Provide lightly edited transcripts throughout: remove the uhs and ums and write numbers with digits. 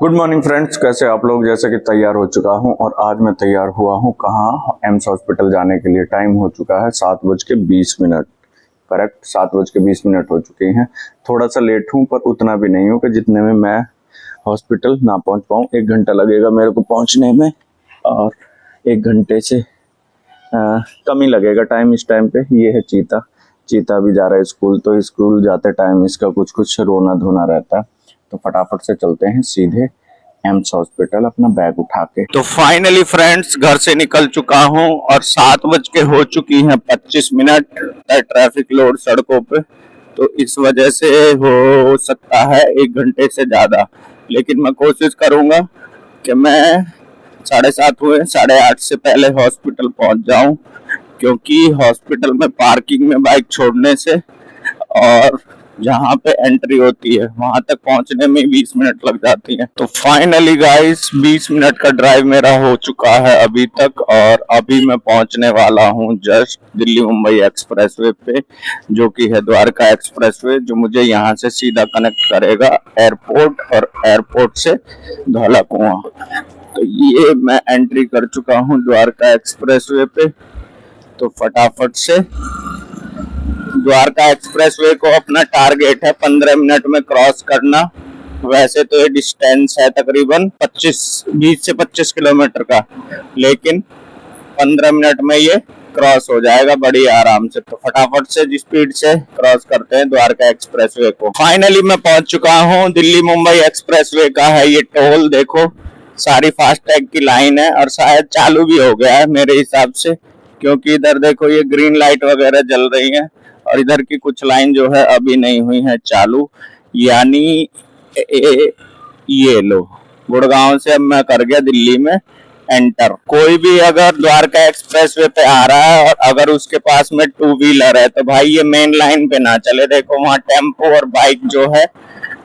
Good morning friends, कैसे आप लोग। जैसे कि तैयार हो चुका हूं और आज मैं तैयार हुआ हूं कहाँ, एम्स हॉस्पिटल जाने के लिए। टाइम हो चुका है 7:20। करेक्ट 7:20 हो चुके हैं। थोड़ा सा लेट हूं पर उतना भी नहीं हूं कि जितने में मैं हॉस्पिटल ना पहुंच पाऊं। 1 घंटा लगेगा मेरे को पहुंचने में और 1 घंटे से कम ही लगेगा टाइम इस टाइम पे। ये है चीता भी जा रहा है स्कूल, तो स्कूल जाते टाइम इसका कुछ रोना धोना रहता है। तो फटाफट से चलते हैं सीधे एम्स हॉस्पिटल अपना बैग उठा के। तो फाइनली फ्रेंड्स घर से निकल चुका हूं और 7:25 ट्रैफिक लोड सड़कों पे, तो इस वजह से हो सकता है 1 घंटे से ज्यादा, लेकिन मैं कोशिश करूंगा कि मैं 7:30 हुए 8:30 से पहले हॉस्पिटल पहुंच जाऊं, क्योंकि हॉस्पिटल में पार्किंग में बाइक छोड़ने से और जहाँ पे एंट्री होती है वहां तक पहुंचने में 20 मिनट लग जाती है। तो फाइनली गाइस 20 मिनट का ड्राइव मेरा हो चुका है अभी तक, और अभी मैं पहुंचने वाला हूं जस्ट दिल्ली मुंबई एक्सप्रेसवे पे, जो कि है द्वारका एक्सप्रेसवे, जो मुझे यहाँ से सीधा कनेक्ट करेगा एयरपोर्ट और एयरपोर्ट से धौला कुआं। तो ये मैं एंट्री कर चुका हूँ द्वारका एक्सप्रेसवे पे। तो फटाफट से द्वारका एक्सप्रेसवे को अपना टारगेट है 15 मिनट में क्रॉस करना। वैसे तो ये डिस्टेंस है तकरीबन 20 से 25 किलोमीटर का, लेकिन 15 मिनट में ये क्रॉस हो जाएगा बड़ी आराम से। तो फटाफट से स्पीड से क्रॉस करते हैं द्वारका एक्सप्रेसवे को। फाइनली मैं पहुंच चुका हूं दिल्ली मुंबई एक्सप्रेसवे का है ये टोल। देखो सारी फास्टैग की लाइन है और शायद चालू भी हो गया है मेरे हिसाब से, क्योंकि इधर देखो ये ग्रीन लाइट वगैरह जल रही है और इधर की कुछ लाइन जो है अभी नहीं हुई है चालू। यानी ये लो, गुड़गांव से अब मैं कर गया दिल्ली में एंटर। कोई भी अगर द्वारका एक्सप्रेसवे पे आ रहा है और अगर उसके पास में 2 व्हीलर है तो भाई ये मेन लाइन पे ना चले। देखो वहाँ टेम्पो और बाइक जो है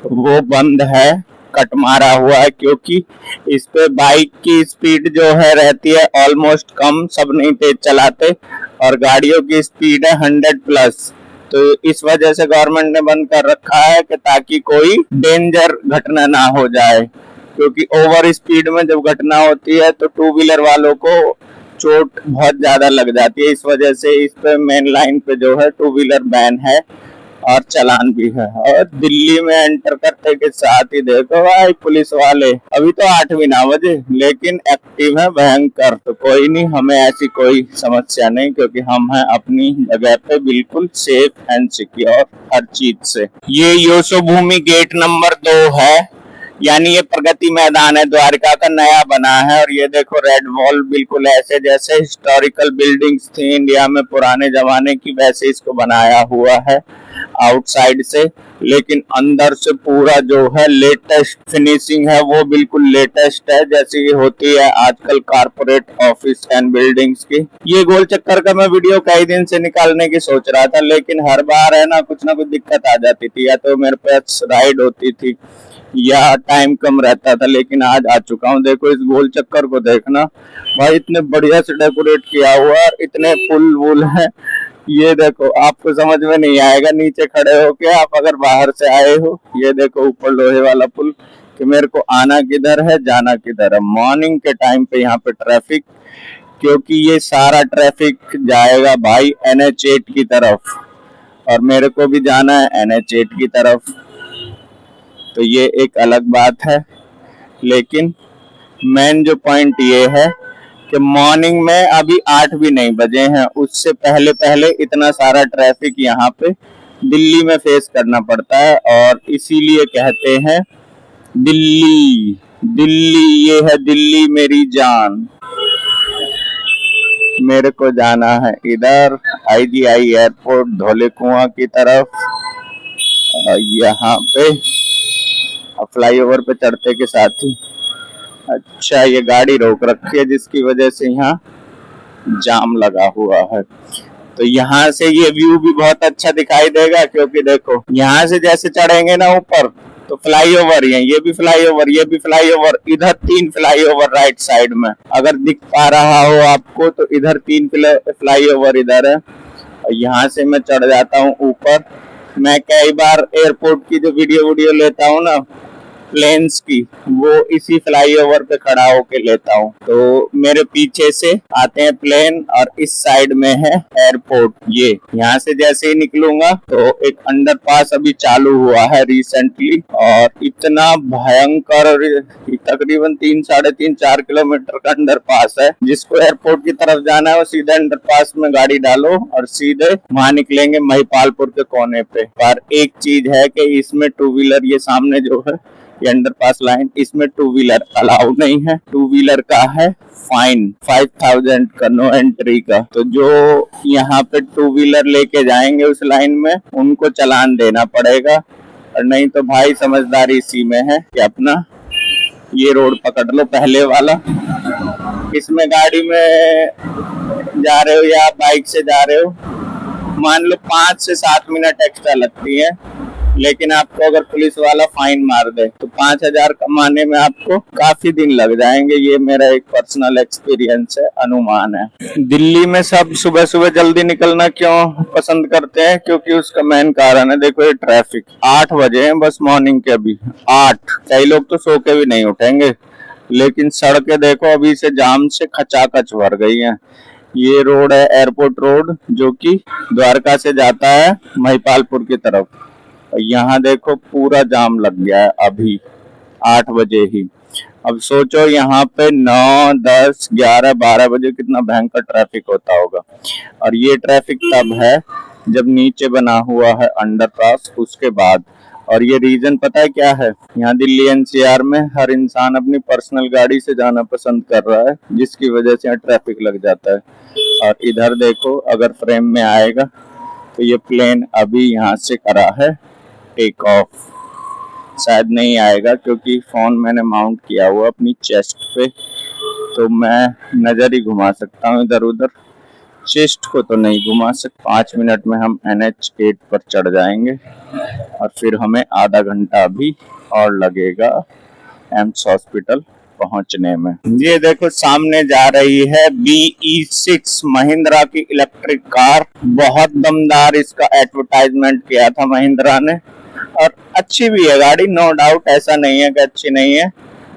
वो बंद है, कट मारा हुआ है, क्योंकि इस पे बाइक की स्पीड जो है रहती है ऑलमोस्ट कम, सब नहीं तेज चलाते, और गाड़ियों की स्पीड है 100+। तो इस वजह से गवर्नमेंट ने बंद कर रखा है कि ताकि कोई डेंजर घटना ना हो जाए, क्योंकि ओवर स्पीड में जब घटना होती है तो 2 व्हीलर वालों को चोट बहुत ज्यादा लग जाती है। इस वजह से इस पे मेन लाइन पे जो है 2 व्हीलर बैन है और चालान भी है। और दिल्ली में एंटर करते के साथ ही देखो भाई पुलिस वाले, अभी तो 8 भी ना बजे, लेकिन एक्टिव है भयंकर। तो कोई नहीं, हमें ऐसी कोई समस्या नहीं, क्योंकि हम हैं अपनी जगह पे बिल्कुल सेफ एंड सिक्योर हर चीज से। ये यशोभूमि गेट नंबर 2 है, यानी ये प्रगति मैदान है, द्वारका का नया बना है। और ये देखो रेड वॉल, बिल्कुल ऐसे जैसे हिस्टोरिकल बिल्डिंग्स थी इंडिया में पुराने जमाने की, वैसे इसको बनाया हुआ है आउटसाइड से, लेकिन अंदर से पूरा जो है लेटेस्ट फिनिशिंग है, वो बिल्कुल लेटेस्ट है जैसी होती है आजकल कारपोरेट ऑफिस एंड बिल्डिंग्स की। ये गोल चक्कर का मैं वीडियो कई दिन से निकालने की सोच रहा था, लेकिन हर बार है ना कुछ दिक्कत आ जाती थी, या तो मेरे पास राइड होती थी या टाइम कम रहता था, लेकिन आज आ चुका हूँ। देखो इस गोल चक्कर को देखना भाई, इतने बढ़िया से डेकोरेट किया हुआ और इतने पुल वुल है। ये देखो आपको समझ में नहीं आएगा नीचे खड़े होके, आप अगर बाहर से आए हो। ये देखो ऊपर लोहे वाला पुल, कि मेरे को आना किधर है जाना किधर है। मॉर्निंग के टाइम पे यहाँ पे ट्रैफिक, क्योंकि ये सारा ट्रैफिक जाएगा भाई NH8 की तरफ, और मेरे को भी जाना है NH8 की तरफ, तो ये एक अलग बात है। लेकिन मेन जो पॉइंट ये है कि मॉर्निंग में अभी 8 भी नहीं बजे हैं, उससे पहले पहले इतना सारा ट्रैफिक यहाँ पे दिल्ली में फेस करना पड़ता है, और इसीलिए कहते हैं दिल्ली दिल्ली, ये है दिल्ली मेरी जान। मेरे को जाना है इधर IGI एयरपोर्ट धौले कुआं की तरफ। यहाँ पे फ्लाईओवर पे चढ़ते के साथ ही अच्छा ये गाड़ी रोक रखी है, जिसकी वजह से यहाँ जाम लगा हुआ है। तो यहाँ से ये व्यू भी बहुत अच्छा दिखाई देगा, क्योंकि देखो यहाँ से जैसे चढ़ेंगे ना ऊपर तो फ्लाईओवर है, ये भी फ्लाईओवर, ये भी फ्लाईओवर, इधर 3 फ्लाईओवर राइट साइड में, अगर दिख पा रहा हो आपको तो इधर 3 फ्लाईओवर इधर है। और यहाँ से मैं चढ़ जाता हूँ ऊपर। मैं कई बार एयरपोर्ट की जो वीडियो लेता हूँ ना, प्लेन्स की, वो इसी फ्लाईओवर पे खड़ा होके लेता हूँ। तो मेरे पीछे से आते हैं प्लेन और इस साइड में है एयरपोर्ट। ये यहाँ से जैसे ही निकलूंगा तो एक अंडरपास अभी चालू हुआ है रिसेंटली, और इतना भयंकर, तकरीबन 3-3.5-4 किलोमीटर का अंडरपास है। जिसको एयरपोर्ट की तरफ जाना है वो सीधे अंडरपास में गाड़ी डालो और सीधे वहां निकलेंगे महिपालपुर के कोने पे। पर एक चीज है कि इसमें टू व्हीलर, ये सामने जो है ये अंडरपास लाइन, इसमें टू व्हीलर अलाउ नहीं है। टू व्हीलर का है फाइन 5000 का, नो एंट्री का। तो जो यहाँ पे टू व्हीलर लेके जाएंगे उस लाइन में उनको चालान देना पड़ेगा, और नहीं तो भाई समझदारी इसी में है कि अपना ये रोड पकड़ लो पहले वाला। इसमें गाड़ी में जा रहे हो या बाइक से जा रहे हो, मान लो 5 से 7 मिनट एक्स्ट्रा लगती है, लेकिन आपको अगर पुलिस वाला फाइन मार दे तो 5000 कमाने में आपको काफी दिन लग जाएंगे। ये मेरा एक पर्सनल एक्सपीरियंस है, अनुमान है। दिल्ली में सब सुबह सुबह जल्दी निकलना क्यों पसंद करते हैं? क्योंकि उसका मेन कारण है, देखो ये ट्रैफिक। 8 बजे है बस मॉर्निंग के, अभी 8। कई लोग तो सो के भी नहीं उठेंगे, लेकिन सड़कें देखो अभी से जाम से खचाखच भर गई हैं। ये रोड है एयरपोर्ट रोड, जो कि द्वारका से जाता है महिपालपुर की तरफ। यहाँ देखो पूरा जाम लग गया है अभी 8 बजे ही। अब सोचो यहाँ पे 9, 10, 11, 12 बजे कितना भयंकर ट्रैफिक होता होगा। और ये ट्रैफिक तब है जब नीचे बना हुआ है अंडरपास, उसके बाद। और ये रीजन पता है क्या है? यहाँ दिल्ली एनसीआर में हर इंसान अपनी पर्सनल गाड़ी से जाना पसंद कर रहा है, जिसकी वजह से यहाँ ट्रैफिक लग जाता है। और इधर देखो, अगर फ्रेम में आएगा तो ये प्लेन अभी यहाँ से करा है टेक ऑफ। शायद नहीं आएगा क्योंकि फोन मैंने माउंट किया हुआ अपनी चेस्ट पे, तो मैं नजर ही घुमा सकता हूँ इधर उधर, चेस्ट को तो नहीं घुमा सकता। 5 मिनट में हम NH8 पर चढ़ जाएंगे और फिर हमें आधा घंटा भी और लगेगा एम्स हॉस्पिटल पहुंचने में। ये देखो सामने जा रही है BE6 महिंद्रा की इलेक्ट्रिक कार। बहुत दमदार इसका एडवर्टाइजमेंट किया था महिंद्रा ने, और अच्छी भी है गाड़ी, नो डाउट, ऐसा नहीं है कि अच्छी नहीं है।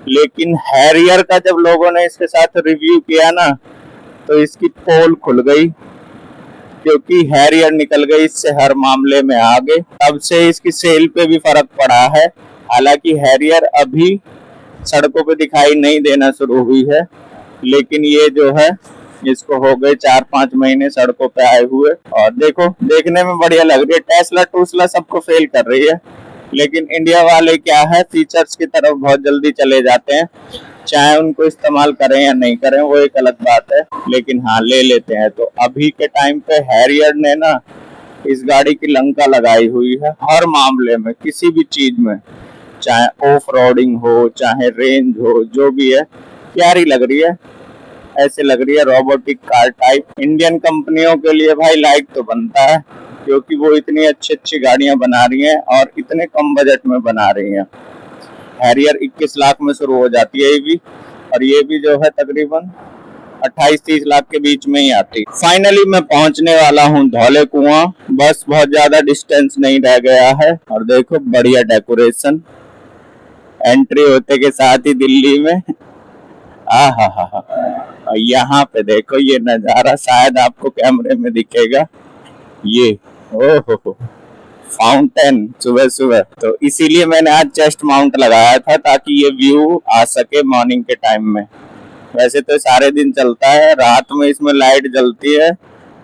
लेकिन हैरियर का जब लोगों ने इसके साथ रिव्यू किया ना, तो इसकी पोल खुल गई, क्योंकि हैरियर निकल गई इससे हर मामले में आगे। तब से इसकी सेल पे भी फर्क पड़ा है। हालांकि हैरियर अभी सड़कों पे दिखाई नहीं देना शुरू हुई है, लेकिन ये जो है इसको हो गए 4-5 महीने सड़कों पे आए हुए। और देखो देखने में बढ़िया लग रही है। टेस्ला टूस्ला सबको फेल कर रही है, लेकिन इंडिया वाले क्या है, फीचर्स की तरफ बहुत जल्दी चले जाते हैं। चाहे उनको इस्तेमाल करें या नहीं करें वो एक अलग बात है, लेकिन हाँ ले लेते हैं। तो अभी के टाइम पे हैरियर ने ना इस गाड़ी की लंका लगाई हुई है हर मामले में, किसी भी चीज में, चाहे ऑफ रोडिंग हो चाहे रेंज हो, जो भी है प्यारी लग रही है। ऐसे लग रही है रोबोटिक कार टाइप। इंडियन कंपनियों के लिए भाई लाइक तो बनता है, क्योंकि वो इतनी अच्छी अच्छी गाड़ियां बना रही हैं और इतने कम बजट में बना रही हैं। हैरियर 21 लाख में शुरू हो जाती है ये भी, और ये भी जो है तकरीबन 28-30 लाख के बीच में ही आती। फाइनली मैं पहुंचने वाला हूं धौले कुआं। बस बहुत ज्यादा डिस्टेंस नहीं रह गया है। और देखो बढ़िया डेकोरेशन, एंट्री होते के साथ ही दिल्ली में। और यहाँ पे देखो ये नजारा, शायद आपको कैमरे में दिखेगा, ये ओहो फाउंटेन सुबह सुबह। तो इसीलिए मैंने आज चेस्ट माउंट लगाया था, ताकि ये व्यू आ सके मॉर्निंग के टाइम में। वैसे तो सारे दिन चलता है, रात में इसमें लाइट जलती है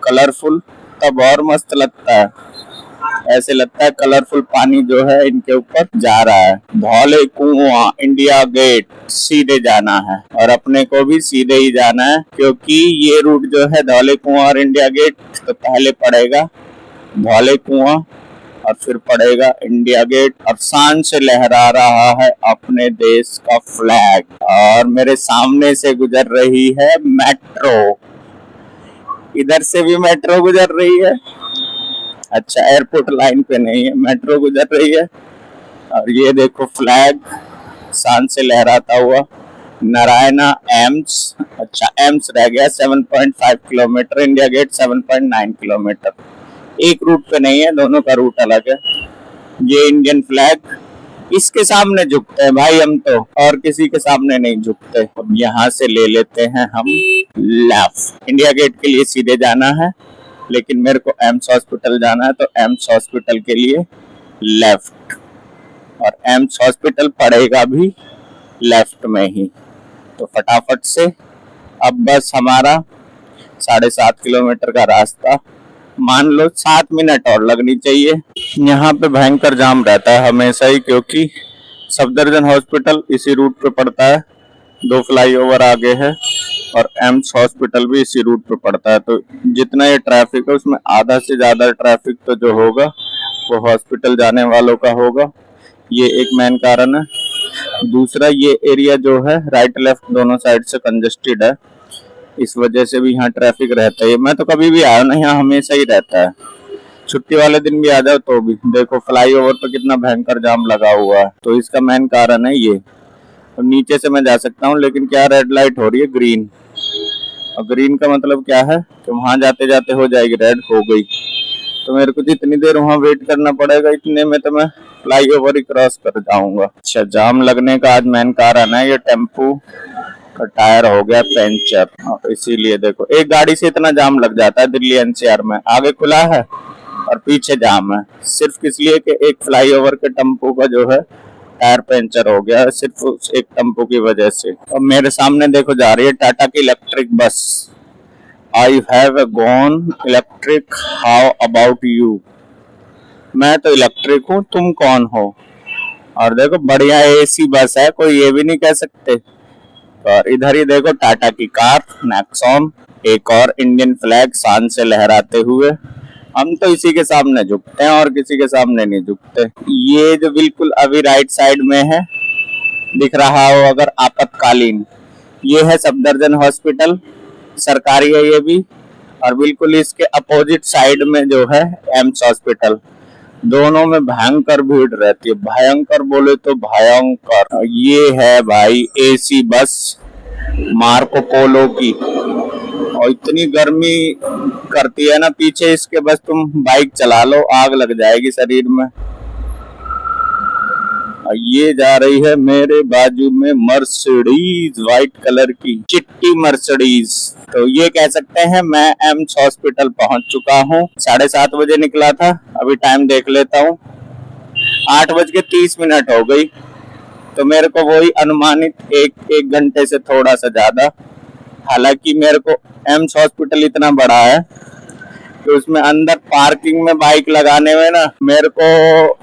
कलरफुल, तब और मस्त लगता है। ऐसे लगता है कलरफुल पानी जो है इनके ऊपर जा रहा है। धौले कुआं इंडिया गेट सीधे जाना है, और अपने को भी सीधे ही जाना है, क्योंकि ये रूट जो है धौले कुआं और इंडिया गेट, तो पहले पड़ेगा धौले कुआं और फिर पड़ेगा इंडिया गेट। और शान से लहरा रहा है अपने देश का फ्लैग, और मेरे सामने से गुजर रही है मेट्रो। इधर से भी मेट्रो गुजर रही है। अच्छा एयरपोर्ट लाइन पे नहीं है, मेट्रो गुजर रही है। और ये देखो फ्लैग शान से लहराता हुआ, नारायणा एम्स। अच्छा एम्स रह गया 7.5 किलोमीटर, इंडिया गेट 7.9 किलोमीटर। एक रूट पे नहीं है, दोनों का रूट अलग है। ये इंडियन फ्लैग इसके सामने झुकते हैं भाई हम तो, और किसी के सामने नहीं झुकते। अब यहाँ से ले लेते हैं हम लेफ्ट। इंडिया गेट के लिए सीधे जाना है, लेकिन मेरे को एम्स हॉस्पिटल जाना है, तो एम्स हॉस्पिटल के लिए लेफ्ट, और एम्स हॉस्पिटल पड़ेगा भी लेफ्ट में ही। तो फटाफट से अब बस हमारा 7.5 किलोमीटर का रास्ता, मान लो 7 मिनट और लगनी चाहिए। यहाँ पे भयंकर जाम रहता है हमेशा ही, क्योंकि सफदरजंग हॉस्पिटल इसी रूट पे पड़ता है, 2 फ्लाईओवर आगे है, और एम्स हॉस्पिटल भी इसी रूट पे पड़ता है। तो जितना ये ट्रैफिक है उसमें आधा से ज्यादा ट्रैफिक तो जो होगा वो हॉस्पिटल जाने वालों का होगा। ये एक मेन कारण है। दूसरा, ये एरिया जो है राइट लेफ्ट दोनों साइड से कंजेस्टेड है, इस वजह से भी यहाँ ट्रैफिक रहता है। मैं तो कभी भी आया ना, यहाँ हमेशा ही रहता है। छुट्टी वाले दिन भी आ जाओ तो भी देखो फ्लाईओवर पे कितना भयंकर जाम लगा हुआ है। तो इसका मेन कारण है ये। तो नीचे से मैं जा सकता हूँ, लेकिन क्या रेड लाइट हो रही है ग्रीन, और ग्रीन का मतलब क्या है कि वहां जाते जाते हो जाएगी रेड, हो गई तो मेरे को जितनी देर वहां वेट करना पड़ेगा इतने में तो मैं फ्लाईओवर ही क्रॉस कर जाऊंगा। अच्छा, जाम लगने का आज मेन कारण है ये टेम्पू का टायर हो गया पंचर, तो इसीलिए देखो एक गाड़ी से इतना जाम लग जाता है दिल्ली एनसीआर में। आगे खुला है और पीछे जाम है, सिर्फ इसलिए कि एक फ्लाईओवर के टेम्पू का जो है टायर पंचर हो गया है, सिर्फ उस एक टेम्पू की वजह से। और मेरे सामने देखो जा रही है टाटा की electric bus. I have gone electric, how about you. मैं तो इलेक्ट्रिक हूँ, तुम कौन हो। और देखो बढ़िया एसी बस है, कोई ये भी नहीं कह सकते। और इधर ही देखो टाटा की कार नेक्सॉन, एक और इंडियन फ्लैग शान से लहराते हुए। हम तो इसी के सामने झुकते हैं और किसी के सामने नहीं झुकते। ये जो बिल्कुल अभी राइट साइड में है दिख रहा हो अगर आपातकालीन, ये है सफदरजंग हॉस्पिटल, सरकारी है ये भी। और बिल्कुल इसके अपोजिट साइड में जो है एम्स हॉस्पिटल। दोनों में भयंकर भीड़ रहती है, भयंकर बोले तो भयंकर। ये है भाई एसी बस मार्को पोलो की, और इतनी गर्मी करती है ना पीछे इसके, बस तुम बाइक चला लो आग लग जाएगी शरीर में। ये जा रही है मेरे बाजू में मर्सिडीज, व्हाइट कलर की चिट्टी मर्सिडीज। तो ये कह सकते हैं मैं एम्स हॉस्पिटल पहुंच चुका हूँ। 7:30 बजे निकला था, अभी टाइम देख लेता हूँ 8:30 हो गई। तो मेरे को वही अनुमानित एक घंटे से थोड़ा सा ज्यादा। हालांकि मेरे को एम्स हॉस्पिटल इतना बड़ा है तो उसमें अंदर पार्किंग में बाइक लगाने में ना मेरे को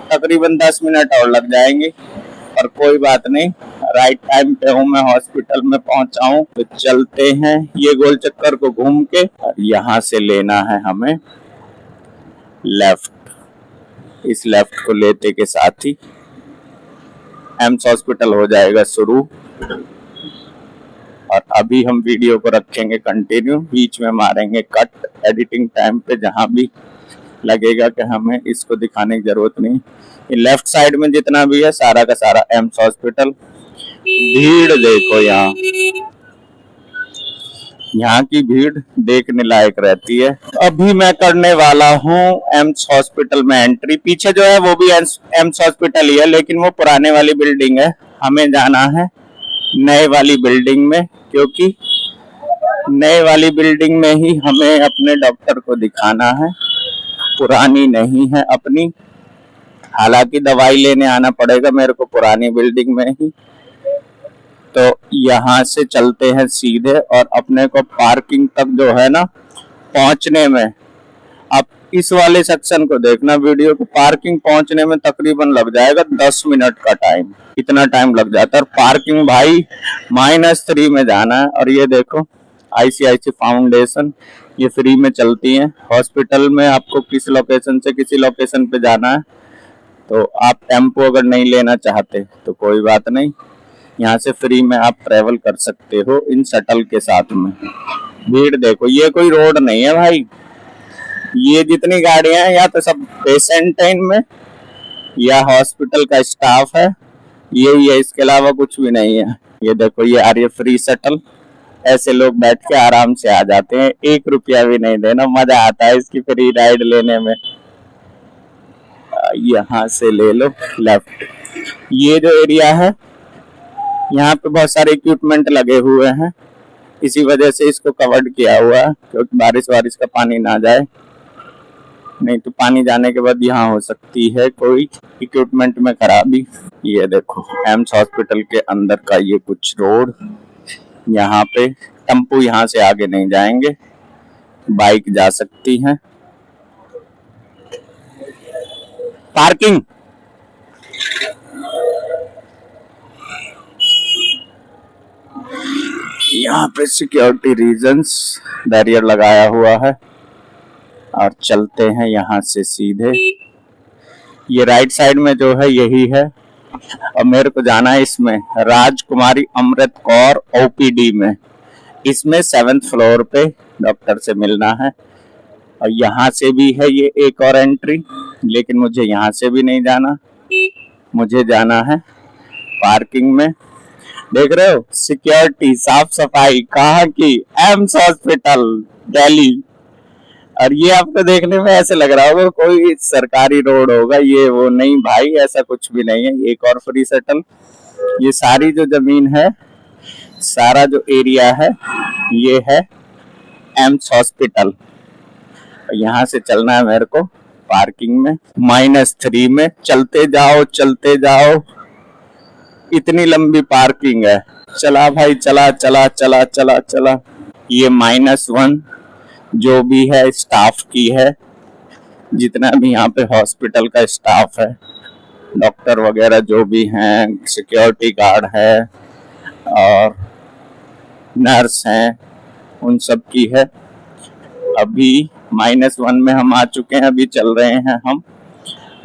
तकरीबन 10 मिनट और लग जाएंगे, पर कोई बात नहीं, राइट टाइम पे हूँ मैं, हॉस्पिटल में पहुंचा हूँ। तो चलते हैं ये गोल चक्कर को घूम के, और यहाँ से लेना है हमें लेफ्ट। इस लेफ्ट को लेते के साथ ही एम्स हॉस्पिटल हो जाएगा शुरू। और अभी हम वीडियो को रखेंगे कंटिन्यू, बीच में मारेंगे कट एडिटिंग टाइम पे, जहां भी लगेगा कि हमें इसको दिखाने की जरूरत नहीं। ये लेफ्ट साइड में जितना भी है सारा का सारा एम्स हॉस्पिटल। भीड़ देखो, यहाँ की भीड़ देखने लायक रहती है। अभी मैं करने वाला हूँ एम्स हॉस्पिटल में एंट्री। पीछे जो है वो भी एम्स हॉस्पिटल ही है, लेकिन वो पुराने वाली बिल्डिंग है। हमें जाना है नए वाली बिल्डिंग में, क्योंकि नए वाली बिल्डिंग में ही हमें अपने डॉक्टर को दिखाना है, पुरानी नहीं है अपनी। हालांकि दवाई लेने आना पड़ेगा मेरे को पुरानी बिल्डिंग में ही। तो यहाँ से चलते हैं सीधे, और अपने को पार्किंग तक जो है ना पहुंचने में, अब इस वाले सेक्शन को देखना वीडियो को, पार्किंग पहुंचने में तकरीबन लग जाएगा 10 मिनट का टाइम। इतना टाइम लग जाता है। और पार्किंग भाई -3 में जाना है। और ये देखो आईसीआईसी फाउंडेशन, ये फ्री में चलती है। हॉस्पिटल में आपको किस लोकेशन से किसी लोकेशन पे जाना है, तो आप टेम्पो अगर नहीं लेना चाहते तो कोई बात नहीं, यहाँ से फ्री में आप ट्रेवल कर सकते हो इन शटल के साथ में। भीड़ देखो, ये कोई रोड नहीं है भाई, ये जितनी गाड़ियां हैं या तो सब पेशेंट है इनमें या हॉस्पिटल का स्टाफ है, यही है, इसके अलावा कुछ भी नहीं है। ये देखो ये आ रही है फ्री शटल, ऐसे लोग बैठ के आराम से आ जाते हैं, 1 रुपया भी नहीं देना, मजा आता है इसकी फ्री राइड लेने में। यहाँ से ले लो लेफ्ट। ये जो एरिया है यहाँ पे बहुत सारे इक्विपमेंट लगे हुए हैं, इसी वजह से इसको कवर्ड किया हुआ है क्योंकि बारिश वारिश का पानी ना जाए, नहीं तो पानी जाने के बाद यहाँ हो सकती है कोई इक्विपमेंट में खराबी। ये देखो एम्स हॉस्पिटल के अंदर का ये कुछ रोड, यहाँ पे टेम्पू यहाँ से आगे नहीं जाएंगे, बाइक जा सकती हैं। पार्किंग यहाँ पे सिक्योरिटी रीजंस बैरियर लगाया हुआ है और चलते हैं यहाँ से सीधे। ये राइट साइड में जो है यही है और मेरे को जाना है इसमें राजकुमारी अमृत कौर ओपीडी में, इसमें 7th फ्लोर पे डॉक्टर से मिलना है। और यहाँ से भी है ये एक और एंट्री, लेकिन मुझे यहाँ से भी नहीं जाना, मुझे जाना है पार्किंग में। देख रहे हो सिक्योरिटी, साफ सफाई कहाँ की, एम्स हॉस्पिटल दिल्ली। और ये आपको देखने में ऐसे लग रहा होगा कोई सरकारी रोड होगा, ये वो नहीं भाई, ऐसा कुछ भी नहीं है। एक और फ्री शटल, ये सारी जो जमीन है, सारा जो एरिया है, ये है एम्स हॉस्पिटल। यहाँ से चलना है मेरे को पार्किंग में, -3 में। चलते जाओ चलते जाओ, इतनी लंबी पार्किंग है। चला भाई चला चला चला चला चला। ये -1 जो भी है स्टाफ की है, जितना भी यहाँ पे हॉस्पिटल का स्टाफ है, डॉक्टर वगैरह जो भी हैं, सिक्योरिटी गार्ड है और नर्स हैं, उन सब की है। अभी -1 में हम आ चुके हैं, अभी चल रहे हैं हम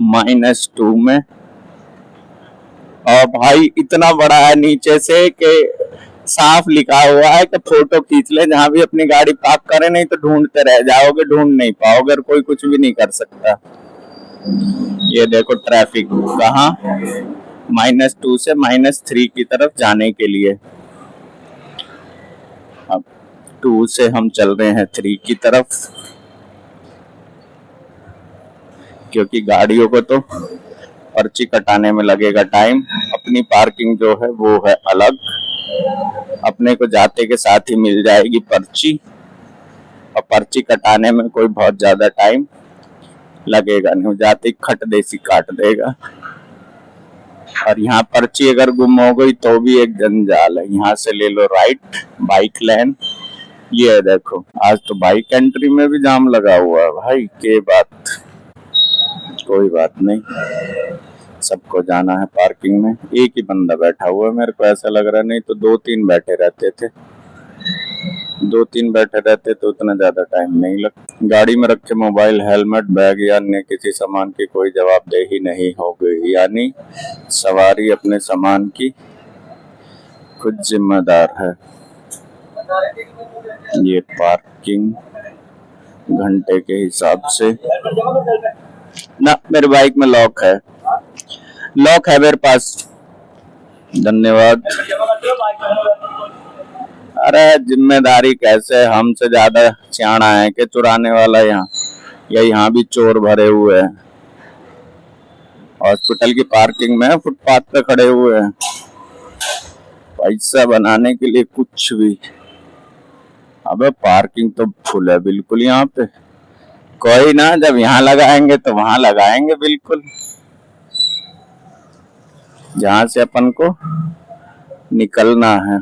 -2 में। और भाई इतना बड़ा है नीचे से कि साफ लिखा हुआ है कि फोटो खींच ले जहां भी अपनी गाड़ी पार्क करे, नहीं तो ढूंढते रह जाओगे, ढूंढ नहीं पाओगे, कोई कुछ भी नहीं कर सकता। ये देखो ट्रैफिक कहाँ, -2 से -3 की तरफ जाने के लिए। अब 2 से हम चल रहे हैं 3 की तरफ, क्योंकि गाड़ियों को तो पर्ची कटाने में लगेगा टाइम। अपनी पार्किंग जो है वो है अलग, अपने को जाते के साथ ही मिल जाएगी पर्ची, और पर्ची कटाने में कोई बहुत ज्यादा टाइम लगेगा नहीं, जाते खट देसी काट देगा। और यहाँ पर्ची अगर गुम हो गई तो भी एक जंजाल है। यहाँ से ले लो राइट, बाइक लेन। ये देखो आज तो बाइक एंट्री में भी जाम लगा हुआ है भाई, के बात, कोई बात नहीं, सबको जाना है पार्किंग में। एक ही बंदा बैठा हुआ है, मेरे को ऐसा लग रहा है, नहीं तो 2-3 बैठे रहते थे, 2-3 बैठे रहते तो उतना ज्यादा टाइम नहीं लगता। गाड़ी में रखे मोबाइल, हेलमेट, बैग या अन्य किसी सामान की कोई जवाबदेही नहीं होगी, यानी सवारी अपने सामान की खुद जिम्मेदार है। ये पार्किंग घंटे के हिसाब से ना, मेरे बाइक में लॉक है, लॉक है मेरे पास, धन्यवाद। अरे जिम्मेदारी कैसे, हमसे ज्यादा सियाना है कि चुराने वाला यहाँ, या यहाँ भी चोर भरे हुए हैं। हॉस्पिटल की पार्किंग में फुटपाथ पे खड़े हुए हैं, पैसा बनाने के लिए कुछ भी। अबे पार्किंग तो फुल है बिल्कुल यहाँ पे, कोई ना, जब यहाँ लगाएंगे तो वहां लगाएंगे बिल्कुल, जहां से अपन को निकलना है।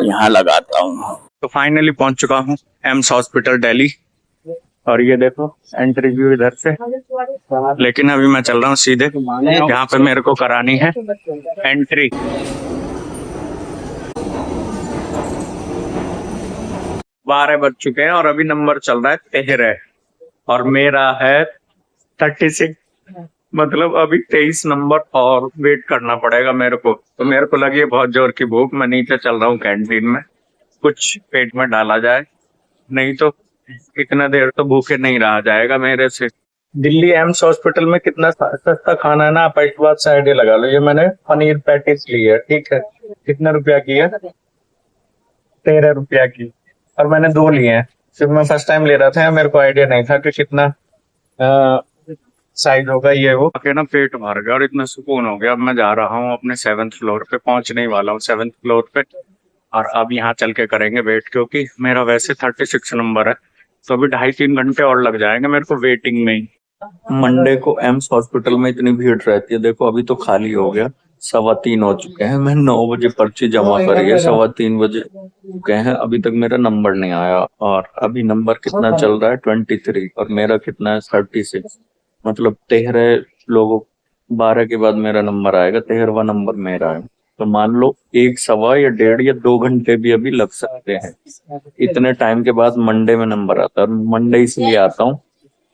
यहाँ लगाता हूँ। तो फाइनली पहुंच चुका हूँ एम्स हॉस्पिटल दिल्ली, और ये देखो एंट्री व्यू इधर से। लेकिन अभी मैं चल रहा हूँ सीधे जहाँ पे मेरे को करानी है एंट्री। 12 बज चुके हैं और अभी नंबर चल रहा है 13 और मेरा है 36, मतलब अभी 23 नंबर और वेट करना पड़ेगा मेरे को। तो मेरे को लगी है बहुत जोर की भूख, मैं नीचे चल रहा हूँ कैंटीन में, कुछ पेट में डाला जाए, नहीं तो इतना देर तो भूखे नहीं रहा जाएगा मेरे से। दिल्ली एम्स हॉस्पिटल में कितना सस्ता खाना है ना, आप एक बात से आइडिया लगा लो। ये मैंने पनीर पैटीज ली है, ठीक है, कितने रुपया की है, 13 रुपया की, और मैंने 2 लिए हैं। सिर्फ मैं फर्स्ट टाइम ले रहा था, मेरे को आइडिया नहीं था कि कितना साइज होगा ये वो के ना पेट भर गया और इतना सुकून हो गया। अब मैं जा रहा हूँ अपने 7th फ्लोर पे, पहुंचने ही वाला हूँ 7th फ्लोर पे। और अब यहाँ चल के करेंगे वेट, क्योंकि मेरा वैसे 36 नंबर है, तो अभी 2.5-3 घंटे और लग जाएंगे मेरे को वेटिंग में ही। मंडे को एम्स हॉस्पिटल में इतनी भीड़ रहती है, देखो अभी तो खाली हो गया। 3:15 हो चुके हैं, मैं 9 बजे पर्ची जमा करी है, 3:15 बजे चुके हैं, अभी तक मेरा नंबर नहीं आया। और अभी नंबर कितना चल रहा है, 23, और मेरा कितना है, 36। मतलब 13 लोगों, 12 के बाद मेरा नंबर आएगा, 13वां नंबर मेरा है। तो मान लो 1 सवा या 1.5 या 2 घंटे भी अभी लग सकते हैं। इतने टाइम के बाद मंडे में नंबर आता है। मंडे इसलिए आता हूँ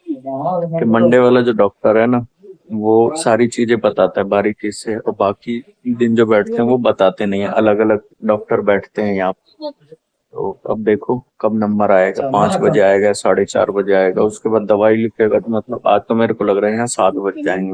कि मंडे वाला जो डॉक्टर है ना, वो सारी चीजें बताता है बारीकी से, और बाकी दिन जो बैठते हैं वो बताते नहीं है। अलग अलग डॉक्टर बैठते हैं यहाँ पे। तो अब देखो कब नंबर आएगा, 5 बजे आएगा, 4:30 बजे आएगा, उसके बाद दवाई लिखेगा। तो मतलब आज तो मेरे को लग रहा है यहाँ 7 बज जाएंगे।